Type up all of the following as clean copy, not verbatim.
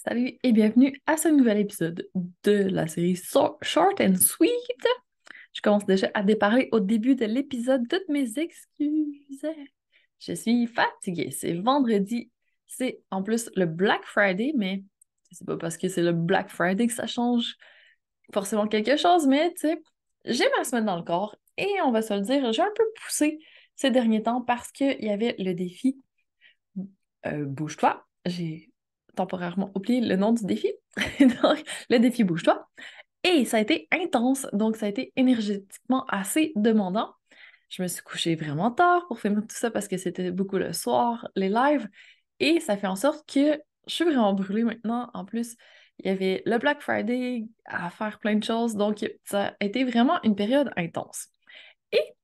Salut et bienvenue à ce nouvel épisode de la série Short and Sweet. Je commence déjà à déparler au début de l'épisode toutes mes excuses. Je suis fatiguée, c'est vendredi, c'est en plus le Black Friday, mais c'est pas parce que c'est le Black Friday que ça change forcément quelque chose, mais tu sais, j'ai ma semaine dans le corps et on va se le dire, j'ai un peu poussé ces derniers temps parce qu'il y avait le défi Bouge-toi. J'ai temporairement oublié le nom du défi. Donc, le défi Bouge-toi. Et ça a été intense, donc ça a été énergétiquement assez demandant. Je me suis couchée vraiment tard pour filmer tout ça parce que c'était beaucoup le soir, les lives, et ça fait en sorte que je suis vraiment brûlée maintenant. En plus, il y avait le Black Friday à faire plein de choses, donc ça a été vraiment une période intense. Et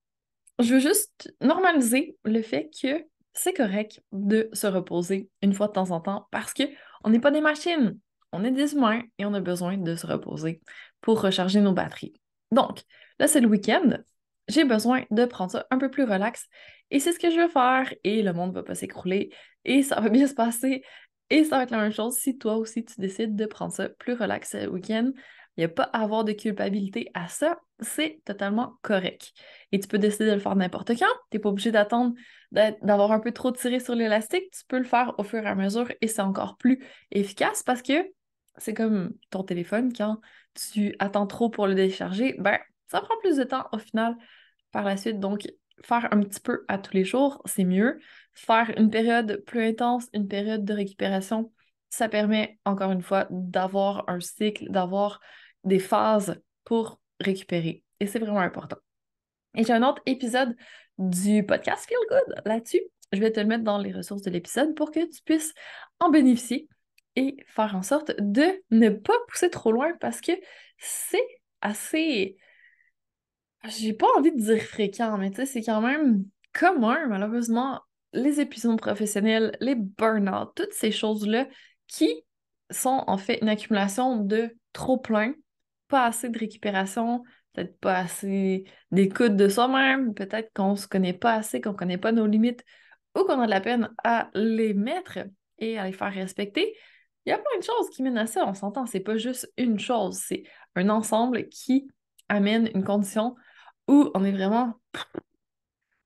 je veux juste normaliser le fait que c'est correct de se reposer une fois de temps en temps parce que on n'est pas des machines, on est des humains et on a besoin de se reposer pour recharger nos batteries. Donc, là, c'est le week-end. J'ai besoin de prendre ça un peu plus relax et c'est ce que je veux faire et le monde va pas s'écrouler et ça va bien se passer et ça va être la même chose si toi aussi tu décides de prendre ça plus relax ce week-end. Il n'y a pas à avoir de culpabilité à ça, c'est totalement correct. Et tu peux décider de le faire n'importe quand. Tu n'es pas obligé d'attendre d'avoir un peu trop tiré sur l'élastique. Tu peux le faire au fur et à mesure et c'est encore plus efficace parce que c'est comme ton téléphone, quand tu attends trop pour le décharger, ben ça prend plus de temps au final par la suite. Donc, faire un petit peu à tous les jours, c'est mieux. Faire une période plus intense, une période de récupération, ça permet encore une fois d'avoir un cycle, d'avoir des phases pour récupérer. Et c'est vraiment important. Et j'ai un autre épisode du podcast Feel Good là-dessus. Je vais te le mettre dans les ressources de l'épisode pour que tu puisses en bénéficier et faire en sorte de ne pas pousser trop loin parce que c'est assez, j'ai pas envie de dire fréquent, mais tu sais, c'est quand même commun, malheureusement, les épuisements professionnels, les burn-out, toutes ces choses-là qui sont en fait une accumulation de trop plein, pas assez de récupération, peut-être pas assez d'écoute de soi-même, peut-être qu'on se connaît pas assez, qu'on connaît pas nos limites ou qu'on a de la peine à les mettre et à les faire respecter. Il y a plein de choses qui mènent à ça, on s'entend, c'est pas juste une chose, c'est un ensemble qui amène une condition où on est vraiment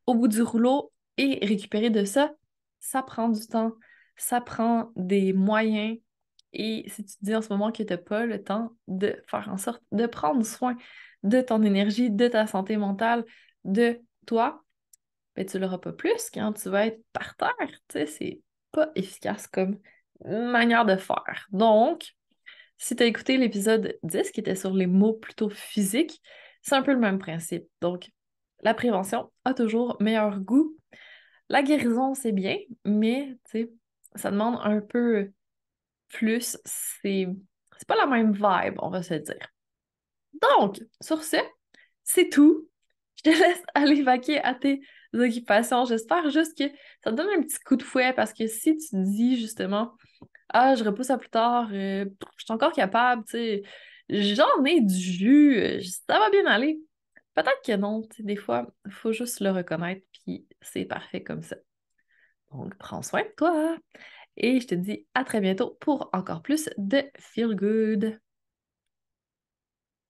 au bout du rouleau et récupérer de ça, ça prend du temps, ça prend des moyens. Et si tu te dis en ce moment que tu n'as pas le temps de faire en sorte de prendre soin de ton énergie, de ta santé mentale, de toi, ben tu l'auras pas plus quand tu vas être par terre. Tu sais, c'est pas efficace comme manière de faire. Donc, si tu as écouté l'épisode 10 qui était sur les mots plutôt physiques, c'est un peu le même principe. Donc, la prévention a toujours meilleur goût. La guérison, c'est bien, mais tu sais, ça demande un peu plus. C'est pas la même vibe, on va se le dire. Donc, sur ce, c'est tout. Je te laisse aller vaquer à tes occupations. J'espère juste que ça te donne un petit coup de fouet parce que si tu dis justement ah, je repousse à plus tard, je suis encore capable, tu sais, j'en ai du jus, ça va bien aller. Peut-être que non, tu sais, des fois, il faut juste le reconnaître, puis c'est parfait comme ça. Donc, prends soin de toi et je te dis à très bientôt pour encore plus de Feel Good.